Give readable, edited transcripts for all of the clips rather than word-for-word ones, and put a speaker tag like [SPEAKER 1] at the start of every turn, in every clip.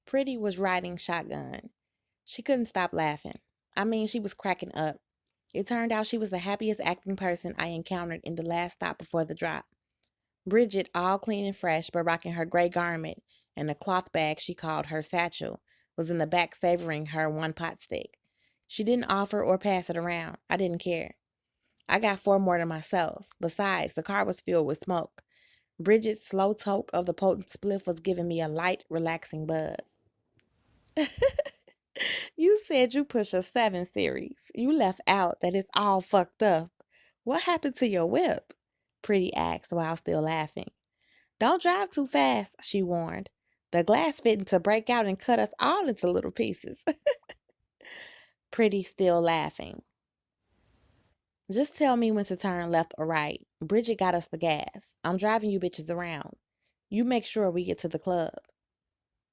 [SPEAKER 1] Pretty was riding shotgun. She couldn't stop laughing. I mean, she was cracking up. It turned out she was the happiest acting person I encountered in the last stop before the drop. Bridget, all clean and fresh, but rocking her gray garment and a cloth bag she called her satchel, was in the back savoring her one pot stick. She didn't offer or pass it around. I didn't care. I got four more to myself. Besides, the car was filled with smoke. Bridget's slow toke of the potent spliff was giving me a light, relaxing buzz. You said you push a 7 series. You left out that it's all fucked up. What happened to your whip? Pretty asked while still laughing. Don't drive too fast, she warned. The glass fitting to break out and cut us all into little pieces. Pretty still laughing. Just tell me when to turn left or right. Bridget got us the gas. I'm driving you bitches around. You make sure we get to the club.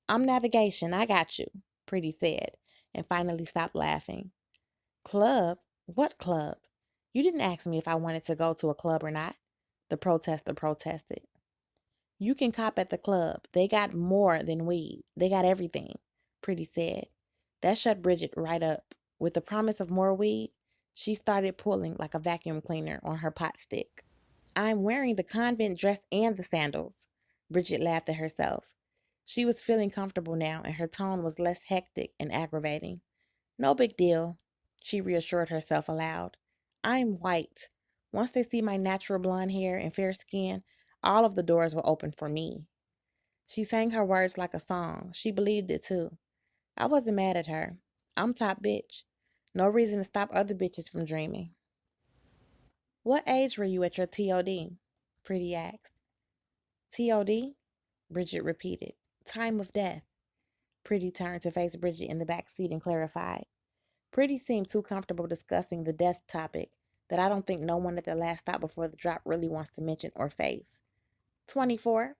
[SPEAKER 1] I'm navigation, I got you, Pretty said, and finally stopped laughing. Club? What club? You didn't ask me if I wanted to go to a club or not, the protester protested. You can cop at the club. They got more than weed. They got everything, Pretty said. That shut Bridget right up. With the promise of more weed, she started pulling like a vacuum cleaner on her pot stick. I'm wearing the convent dress and the sandals, Bridget laughed at herself. She was feeling comfortable now, and her tone was less hectic and aggravating. No big deal, she reassured herself aloud. I'm white. Once they see my natural blonde hair and fair skin, all of the doors will open for me. She sang her words like a song. She believed it too. I wasn't mad at her. I'm top bitch. No reason to stop other bitches from dreaming. What age were you at your TOD? Pretty asked. TOD? Bridget repeated. Time of death. Pretty turned to face Bridget in the back seat and clarified. Pretty seemed too comfortable discussing the death topic that I don't think no one at the last stop before the drop really wants to mention or face. 24.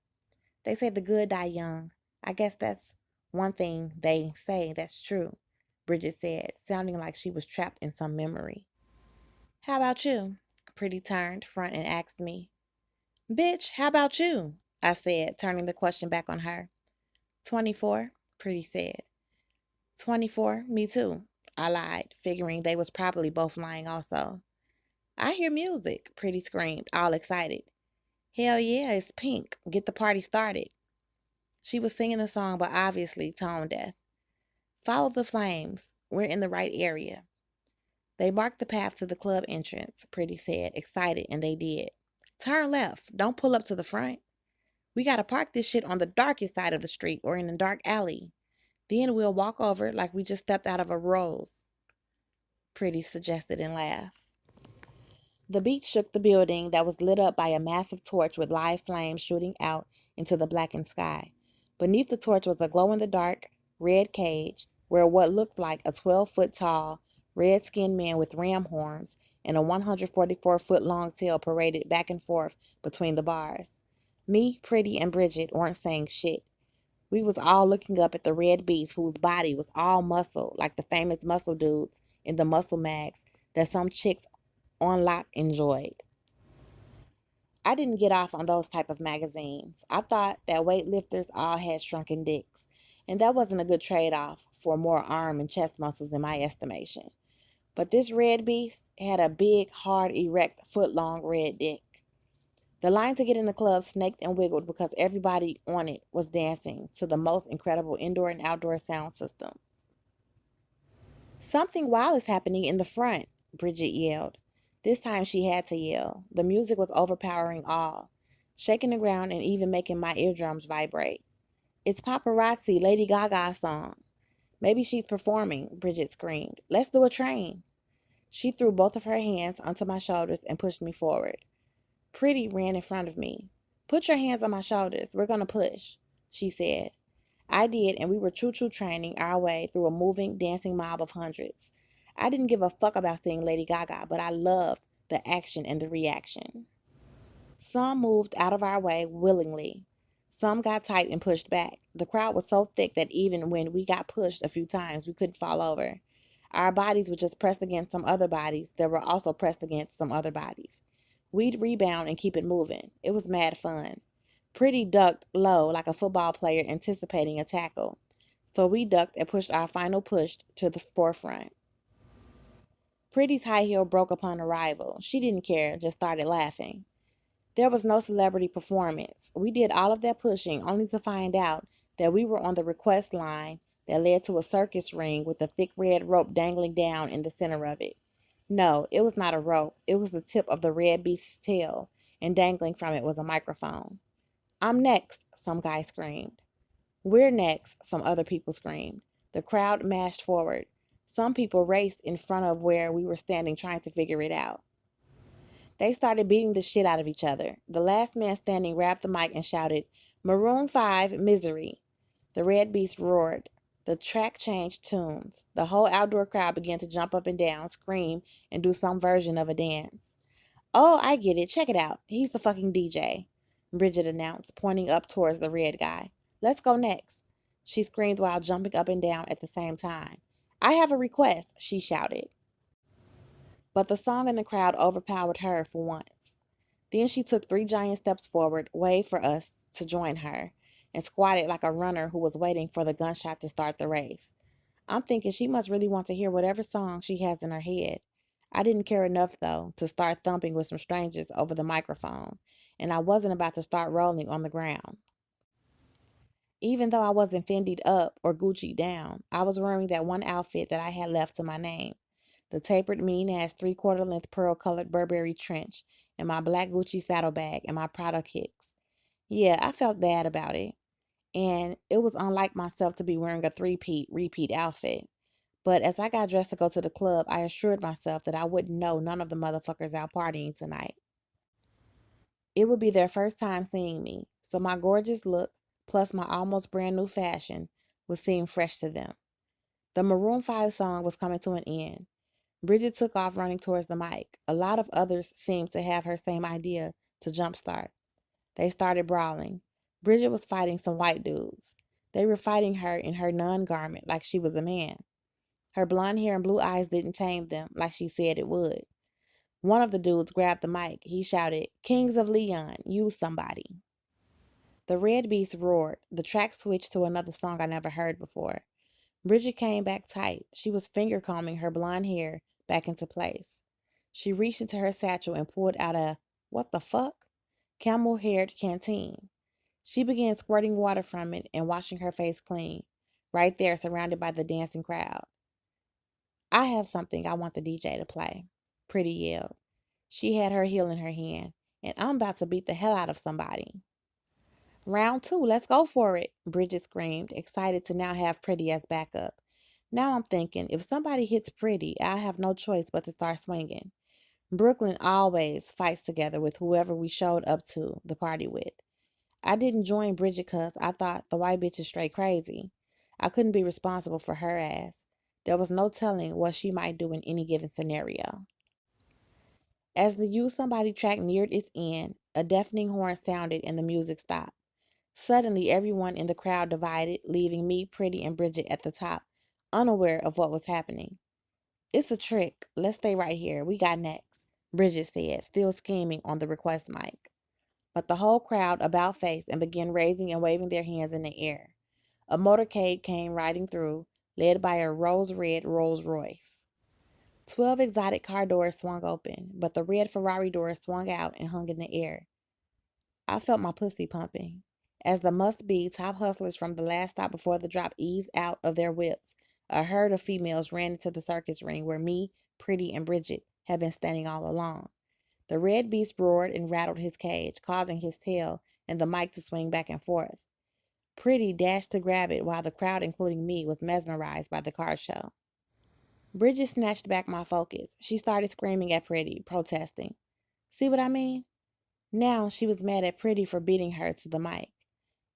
[SPEAKER 1] They say the good die young. I guess that's one thing they say that's true, Bridget said, sounding like she was trapped in some memory. How about you? Pretty turned front and asked me. Bitch, how about you? I said, turning the question back on her. 24, Pretty said. 24, me too, I lied, figuring they was probably both lying also. I hear music, Pretty screamed, all excited. Hell yeah, it's Pink. Get the party started. She was singing the song, but obviously tone deaf. Follow the flames. We're in the right area. They marked the path to the club entrance, Pretty said, excited, and they did. Turn left. Don't pull up to the front. We gotta park this shit on the darkest side of the street or in a dark alley. Then we'll walk over like we just stepped out of a rose, Pretty suggested and laughed. The beat shook the building that was lit up by a massive torch with live flames shooting out into the blackened sky. Beneath the torch was a glow-in-the-dark red cage where what looked like a 12-foot tall, red-skinned man with ram horns and a 144-foot-long tail paraded back and forth between the bars. Me, Pretty, and Bridget weren't saying shit. We was all looking up at the red beast whose body was all muscle, like the famous muscle dudes in the muscle mags that some chicks on lock enjoyed. I didn't get off on those type of magazines. I thought that weightlifters all had shrunken dicks, and that wasn't a good trade-off for more arm and chest muscles in my estimation. But this red beast had a big, hard, erect, foot-long red dick. The line to get in the club snaked and wiggled because everybody on it was dancing to the most incredible indoor and outdoor sound system. Something wild is happening in the front, Bridget yelled. This time she had to yell. The music was overpowering all, shaking the ground and even making my eardrums vibrate. It's Paparazzi, Lady Gaga's song. Maybe she's performing, Bridget screamed. Let's do a train. She threw both of her hands onto my shoulders and pushed me forward. Pretty ran in front of me. Put your hands on my shoulders. We're going to push, she said. I did, and we were choo-choo training our way through a moving, dancing mob of hundreds. I didn't give a fuck about seeing Lady Gaga, but I loved the action and the reaction. Some moved out of our way willingly. Some got tight and pushed back. The crowd was so thick that even when we got pushed a few times, we couldn't fall over. Our bodies were just pressed against some other bodies that were also pressed against some other bodies. We'd rebound and keep it moving. It was mad fun. Pretty ducked low like a football player anticipating a tackle. So we ducked and pushed our final push to the forefront. Pretty's high heel broke upon arrival. She didn't care, just started laughing. There was no celebrity performance. We did all of that pushing only to find out that we were on the request line that led to a circus ring with a thick red rope dangling down in the center of it. No, it was not a rope. It was the tip of the red beast's tail, and dangling from it was a microphone. "I'm next," some guy screamed. "We're next," some other people screamed. The crowd mashed forward. Some people raced in front of where we were standing trying to figure it out. They started beating the shit out of each other. The last man standing grabbed the mic and shouted, "Maroon 5, Misery." The red beast roared. The track changed tunes. The whole outdoor crowd began to jump up and down, scream, and do some version of a dance. "Oh, I get it. Check it out. He's the fucking DJ," Bridget announced, pointing up towards the red guy. "Let's go next," she screamed while jumping up and down at the same time. "I have a request," she shouted. But the song in the crowd overpowered her for once. Then she took 3 giant steps forward, waved for us to join her, and squatted like a runner who was waiting for the gunshot to start the race. I'm thinking she must really want to hear whatever song she has in her head. I didn't care enough, though, to start thumping with some strangers over the microphone, and I wasn't about to start rolling on the ground. Even though I wasn't Fendi'd up or Gucci'd down, I was wearing that one outfit that I had left to my name. The tapered mean-ass 3/4 length pearl-colored Burberry trench, and my black Gucci saddlebag, and my Prada kicks. Yeah, I felt bad about it, and it was unlike myself to be wearing a repeat outfit. But as I got dressed to go to the club, I assured myself that I wouldn't know none of the motherfuckers out partying tonight. It would be their first time seeing me, so my gorgeous look, plus my almost brand new fashion, would seem fresh to them. The Maroon 5 song was coming to an end. Bridget took off running towards the mic. A lot of others seemed to have her same idea to jumpstart. They started brawling. Bridget was fighting some white dudes. They were fighting her in her nun garment like she was a man. Her blonde hair and blue eyes didn't tame them like she said it would. One of the dudes grabbed the mic. He shouted, "Kings of Leon, use somebody." The red beast roared. The track switched to another song I never heard before. Bridget came back tight. She was finger combing her blonde hair back into place. She reached into her satchel and pulled out a, what the fuck? Camel-haired canteen. She began squirting water from it and washing her face clean, right there surrounded by the dancing crowd. "I have something I want the DJ to play," Pretty yelled. She had her heel in her hand, "and I'm about to beat the hell out of somebody." "Round 2, let's go for it," Bridget screamed, excited to now have Pretty as backup. Now I'm thinking, if somebody hits Pretty, I'll have no choice but to start swinging. Brooklyn always fights together with whoever we showed up to the party with. I didn't join Bridget because I thought the white bitch is straight crazy. I couldn't be responsible for her ass. There was no telling what she might do in any given scenario. As the "You Somebody" track neared its end, a deafening horn sounded and the music stopped. Suddenly, everyone in the crowd divided, leaving me, Pretty, and Bridget at the top, unaware of what was happening. "It's a trick. Let's stay right here. We got next," Bridget said, still scheming on the request mic. But the whole crowd about faced and began raising and waving their hands in the air. A motorcade came riding through, led by a rose-red Rolls Royce. 12 exotic car doors swung open, but the red Ferrari doors swung out and hung in the air. I felt my pussy pumping. As the must-be top hustlers from the last stop before the drop eased out of their whips, a herd of females ran into the circus ring where me, Pretty, and Bridget had been standing all along. The red beast roared and rattled his cage, causing his tail and the mic to swing back and forth. Pretty dashed to grab it while the crowd, including me, was mesmerized by the car show. Bridget snatched back my focus. She started screaming at Pretty, protesting. See what I mean? Now she was mad at Pretty for beating her to the mic.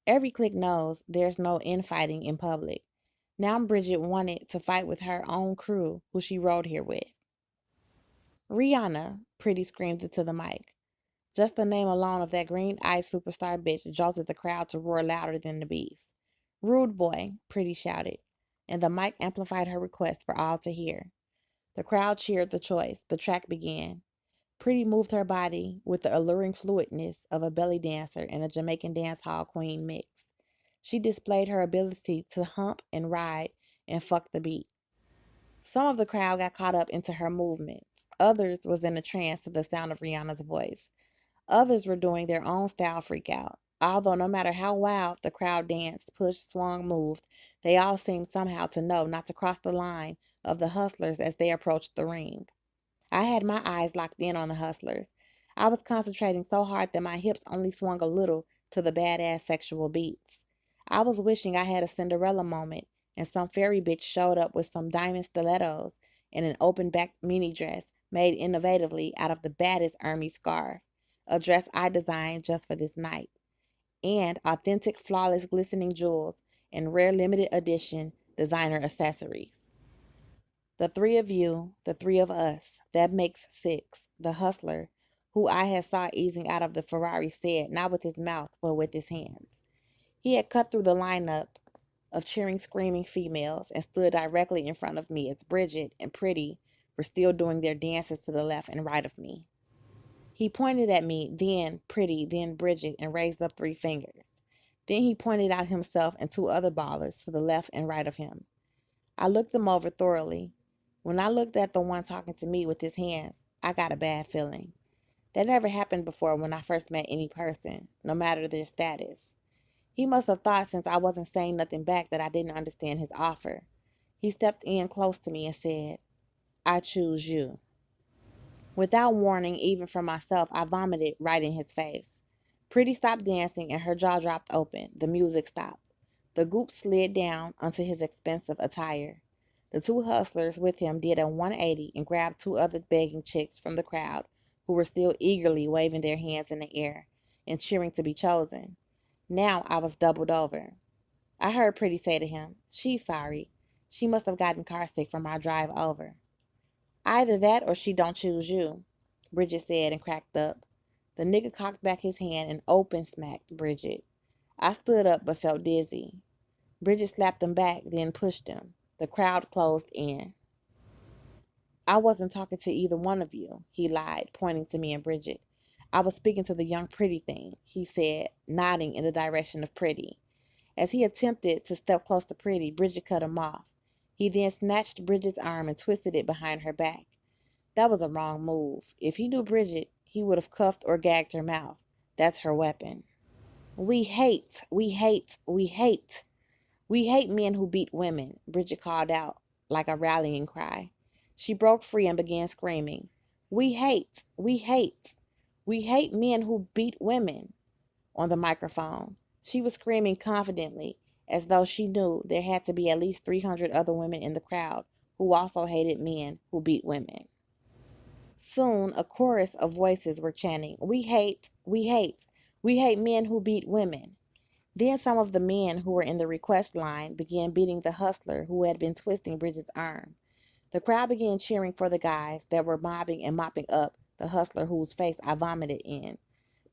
[SPEAKER 1] Every clique knows there's no infighting in public. Now Bridget wanted to fight with her own crew, who she rode here with. "Rihanna," Pretty screamed into the mic. Just the name alone of that green-eyed superstar bitch jolted the crowd to roar louder than the beast. "Rude boy," Pretty shouted, and the mic amplified her request for all to hear. The crowd cheered the choice. The track began. Pretty moved her body with the alluring fluidness of a belly dancer and a Jamaican dance hall queen mix. She displayed her ability to hump and ride and fuck the beat. Some of the crowd got caught up into her movements. Others was in a trance to the sound of Rihanna's voice. Others were doing their own style freak out. Although no matter how wild the crowd danced, pushed, swung, moved, they all seemed somehow to know not to cross the line of the hustlers as they approached the ring. I had my eyes locked in on the hustlers. I was concentrating so hard that my hips only swung a little to the badass sexual beats. I was wishing I had a Cinderella moment and some fairy bitch showed up with some diamond stilettos and an open backed mini dress made innovatively out of the baddest Hermes scarf, a dress I designed just for this night, and authentic, flawless, glistening jewels and rare limited edition designer accessories. The three of you, the three of us, that makes six. The hustler, who I had saw easing out of the Ferrari, said, not with his mouth, but with his hands. He had cut through the lineup of cheering, screaming females and stood directly in front of me as Bridget and Pretty were still doing their dances to the left and right of me. He pointed at me, then Pretty, then Bridget, and raised up 3 fingers. Then he pointed out himself and 2 other ballers to the left and right of him. I looked them over thoroughly. When I looked at the one talking to me with his hands, I got a bad feeling. That never happened before when I first met any person, no matter their status. He must have thought since I wasn't saying nothing back that I didn't understand his offer. He stepped in close to me and said, "I choose you." Without warning, even from myself, I vomited right in his face. Pretty stopped dancing and her jaw dropped open. The music stopped. The goop slid down onto his expensive attire. The 2 hustlers with him did a 180 and grabbed 2 other begging chicks from the crowd who were still eagerly waving their hands in the air and cheering to be chosen. Now I was doubled over. I heard Pretty say to him, "She's sorry. She must have gotten carsick from our drive over." "Either that or she don't choose you," Bridget said and cracked up. The nigga cocked back his hand and open smacked Bridget. I stood up but felt dizzy. Bridget slapped him back, then pushed him. The crowd closed in. "I wasn't talking to either one of you," he lied, pointing to me and Bridget. "I was speaking to the young pretty thing," he said, nodding in the direction of Pretty. As he attempted to step close to Pretty, Bridget cut him off. He then snatched Bridget's arm and twisted it behind her back. That was a wrong move. If he knew Bridget, he would have cuffed or gagged her mouth. That's her weapon. We hate, we hate, we hate. We hate men who beat women," Bridget called out like a rallying cry. She broke free and began screaming, "We hate, we hate, we hate men who beat women," on the microphone. She was screaming confidently, as though she knew there had to be at least 300 other women in the crowd who also hated men who beat women. Soon, a chorus of voices were chanting, "We hate, we hate, we hate men who beat women." Then some of the men who were in the request line began beating the hustler who had been twisting Bridget's arm. The crowd began cheering for the guys that were mobbing and mopping up the hustler whose face I vomited in.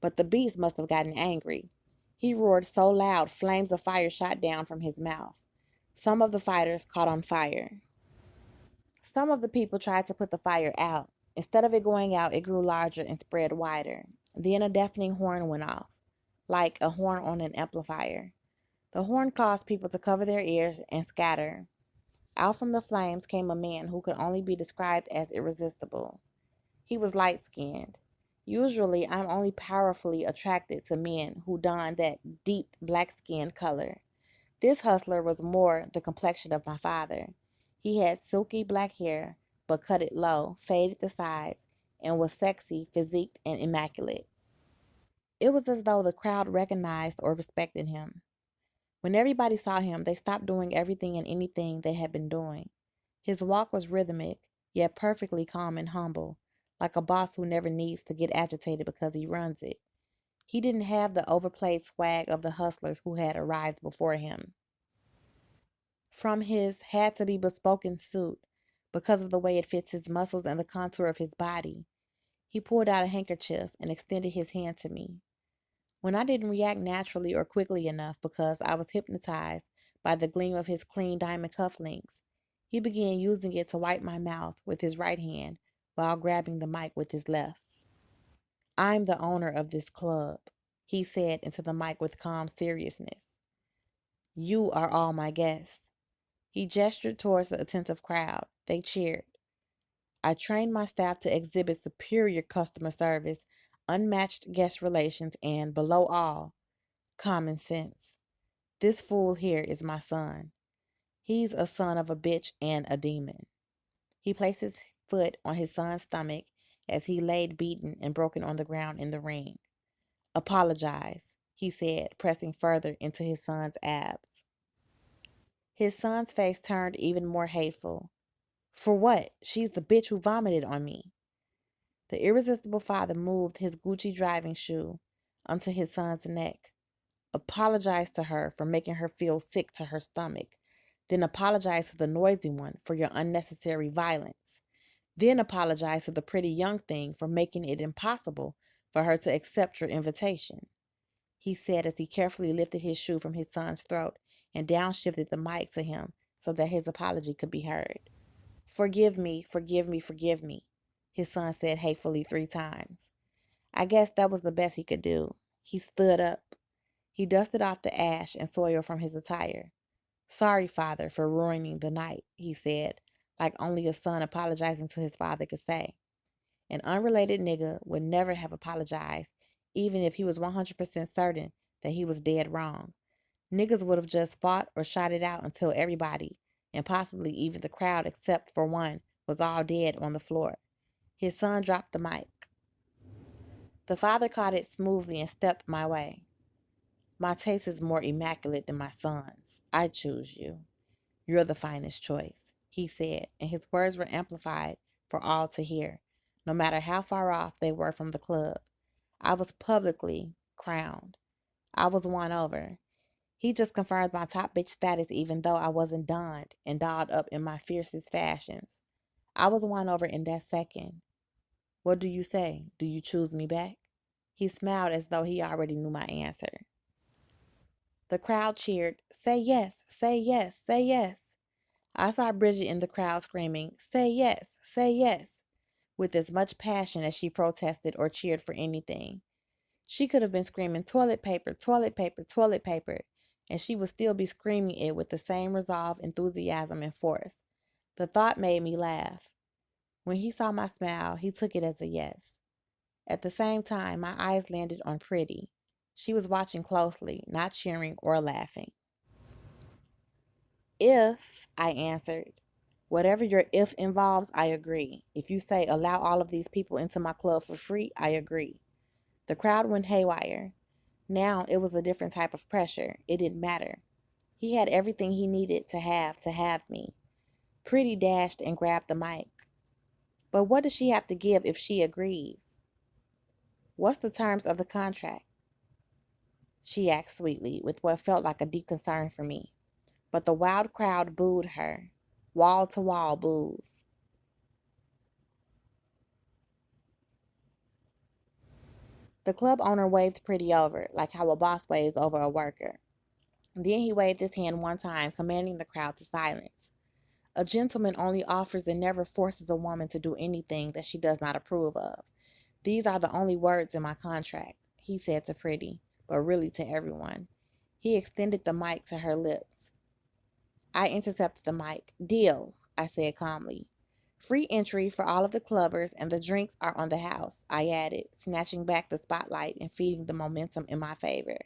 [SPEAKER 1] But the beast must have gotten angry. He roared so loud, flames of fire shot down from his mouth. Some of the fighters caught on fire. Some of the people tried to put the fire out. Instead of it going out, it grew larger and spread wider. Then a deafening horn went off, like a horn on an amplifier. The horn caused people to cover their ears and scatter. Out from the flames came a man who could only be described as irresistible. He was light-skinned. Usually, I'm only powerfully attracted to men who don that deep black skin color. This hustler was more the complexion of my father. He had silky black hair, but cut it low, faded the sides, and was sexy, physiqued, and immaculate. It was as though the crowd recognized or respected him. When everybody saw him, they stopped doing everything and anything they had been doing. His walk was rhythmic, yet perfectly calm and humble, like a boss who never needs to get agitated because he runs it. He didn't have the overplayed swag of the hustlers who had arrived before him. From his had-to-be bespoken suit, because of the way it fits his muscles and the contour of his body, he pulled out a handkerchief and extended his hand to me. When I didn't react naturally or quickly enough because I was hypnotized by the gleam of his clean diamond cufflinks, he began using it to wipe my mouth with his right hand while grabbing the mic with his left. "I'm the owner of this club," he said into the mic with calm seriousness. You are all my guests. He gestured towards the attentive crowd. They cheered. I trained my staff to exhibit superior customer service, unmatched guest relations, and, below all, common sense. This fool here is my son. He's a son of a bitch and a demon. He placed his foot on his son's stomach as he laid beaten and broken on the ground in the ring. Apologize, he said, pressing further into his son's abs. His son's face turned even more hateful. For what? She's the bitch who vomited on me. The irresistible father moved his Gucci driving shoe onto his son's neck. Apologize to her for making her feel sick to her stomach. Then apologize to the noisy one for your unnecessary violence. Then apologize to the pretty young thing for making it impossible for her to accept your invitation, he said as he carefully lifted his shoe from his son's throat and downshifted the mic to him so that his apology could be heard. Forgive me, forgive me, forgive me, his son said hatefully 3 times. I guess that was the best he could do. He stood up. He dusted off the ash and soil from his attire. Sorry, father, for ruining the night, he said, like only a son apologizing to his father could say. An unrelated nigga would never have apologized, even if he was 100% certain that he was dead wrong. Niggas would have just fought or shot it out until everybody, and possibly even the crowd except for one, was all dead on the floor. His son dropped the mic. The father caught it smoothly and stepped my way. My taste is more immaculate than my son's. I choose you. You're the finest choice, he said, and his words were amplified for all to hear, no matter how far off they were from the club. I was publicly crowned. I was won over. He just confirmed my top bitch status even though I wasn't donned and dolled up in my fiercest fashions. I was won over in that second. What do you say? Do you choose me back? He smiled as though he already knew my answer. The crowd cheered, say yes, say yes, say yes. I saw Bridget in the crowd screaming, say yes, with as much passion as she protested or cheered for anything. She could have been screaming toilet paper, toilet paper, toilet paper, and she would still be screaming it with the same resolve, enthusiasm, and force. The thought made me laugh. When he saw my smile, he took it as a yes. At the same time, my eyes landed on Pretty. She was watching closely, not cheering or laughing. If, I answered. Whatever your if involves, I agree. If you say allow all of these people into my club for free, I agree. The crowd went haywire. Now it was a different type of pressure. It didn't matter. He had everything he needed to have me. Pretty dashed and grabbed the mic. But what does she have to give if she agrees? What's the terms of the contract? She asked sweetly, with what felt like a deep concern for me. But the wild crowd booed her. Wall-to-wall boos. The club owner waved Pretty over, like how a boss waves over a worker. Then he waved his hand one time, commanding the crowd to silence. A gentleman only offers and never forces a woman to do anything that she does not approve of. These are the only words in my contract, he said to Pretty, but really to everyone. He extended the mic to her lips. I intercepted the mic. Deal, I said calmly. Free entry for all of the clubbers and the drinks are on the house, I added, snatching back the spotlight and feeding the momentum in my favor.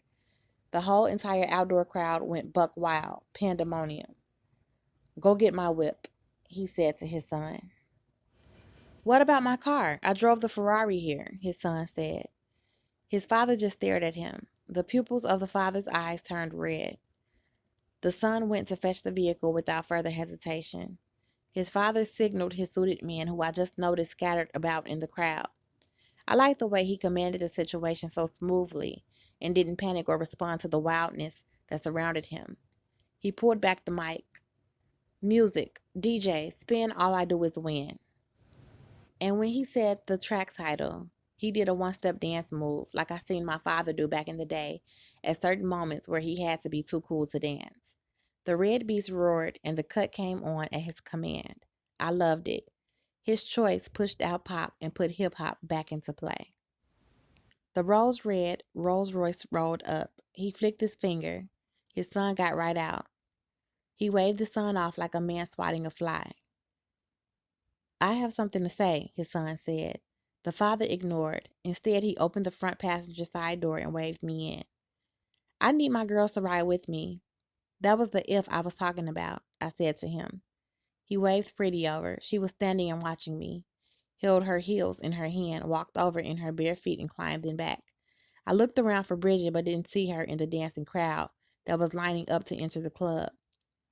[SPEAKER 1] The whole entire outdoor crowd went buck wild, pandemonium. Go get my whip, he said to his son. What about my car? I drove the Ferrari here, his son said. His father just stared at him. The pupils of the father's eyes turned red. The son went to fetch the vehicle without further hesitation. His father signaled his suited men, who I just noticed scattered about in the crowd. I liked the way he commanded the situation so smoothly and didn't panic or respond to the wildness that surrounded him. He pulled back the mic. Music, DJ, spin All I Do Is Win. And when he said the track title, he did a one-step dance move like I seen my father do back in the day at certain moments where he had to be too cool to dance. The red beast roared and the cut came on at his command. I loved it. His choice pushed out pop and put hip-hop back into play. The rose red Rolls Royce rolled up. He flicked his finger. His son got right out. He waved the son off like a man swatting a fly. I have something to say, his son said. The father ignored. Instead, he opened the front passenger side door and waved me in. I need my girls to ride with me. That was the if I was talking about, I said to him. He waved Pretty over. She was standing and watching me. Held her heels in her hand, walked over in her bare feet and climbed in back. I looked around for Bridget but didn't see her in the dancing crowd that was lining up to enter the club.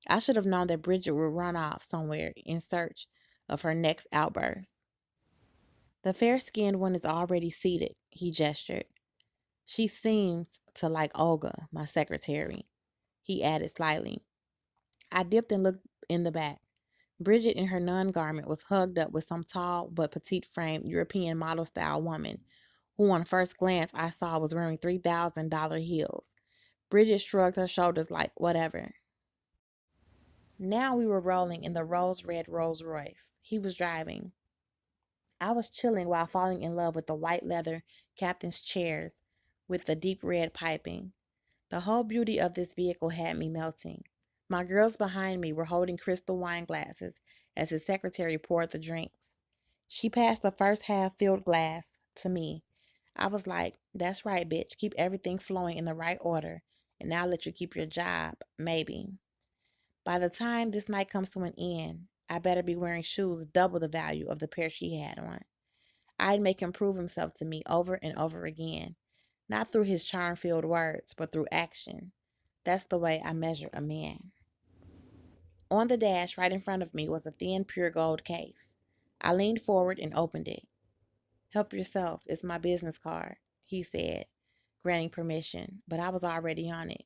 [SPEAKER 1] I should have known that Bridget would run off somewhere in search of her next outburst. The fair-skinned one is already seated, he gestured. She seems to like Olga, my secretary, he added slightly. I dipped and looked in the back. Bridget in her nun garment was hugged up with some tall but petite-framed European model-style woman who on first glance I saw was wearing $3,000 heels. Bridget shrugged her shoulders like, whatever. Now we were rolling in the rose-red Rolls-Royce. He was driving. I was chilling while falling in love with the white leather captain's chairs with the deep red piping. The whole beauty of this vehicle had me melting. My girls behind me were holding crystal wine glasses as his secretary poured the drinks. She passed the first half-filled glass to me. I was like, that's right, bitch. Keep everything flowing in the right order, and I'll let you keep your job, maybe. By the time this night comes to an end, I better be wearing shoes double the value of the pair she had on. I'd make him prove himself to me over and over again, not through his charm-filled words, but through action. That's the way I measure a man. On the dash right in front of me was a thin, pure gold case. I leaned forward and opened it. Help yourself, it's my business card, he said, granting permission, but I was already on it.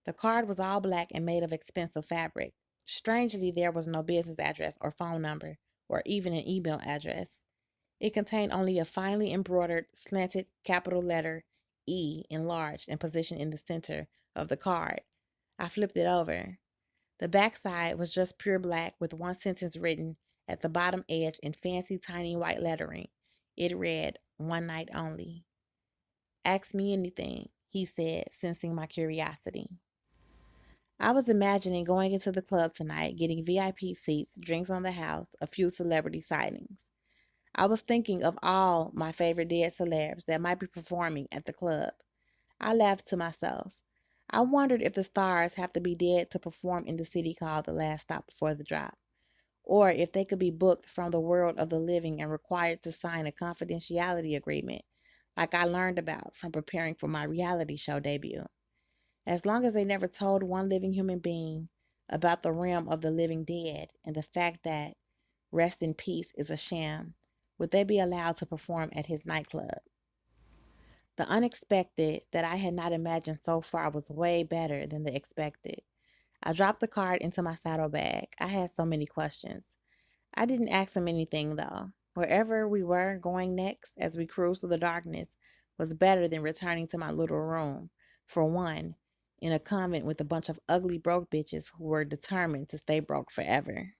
[SPEAKER 1] The card was all black and made of expensive fabric. Strangely, there was no business address or phone number, or even an email address. It contained only a finely embroidered, slanted capital letter E enlarged and positioned in the center of the card. I flipped it over. The backside was just pure black with one sentence written at the bottom edge in fancy tiny white lettering. It read, "One night only." Ask me anything, he said, sensing my curiosity. I was imagining going into the club tonight, getting VIP seats, drinks on the house, a few celebrity sightings. I was thinking of all my favorite dead celebs that might be performing at the club. I laughed to myself. I wondered if the stars have to be dead to perform in the city called the last stop before the drop, or if they could be booked from the world of the living and required to sign a confidentiality agreement, like I learned about from preparing for my reality show debut. As long as they never told one living human being about the realm of the living dead and the fact that rest in peace is a sham, would they be allowed to perform at his nightclub? The unexpected that I had not imagined so far was way better than the expected. I dropped the card into my saddlebag. I had so many questions. I didn't ask him anything, though. Wherever we were going next, as we cruised through the darkness, was better than returning to my little room. For one, in a convent with a bunch of ugly broke bitches who were determined to stay broke forever.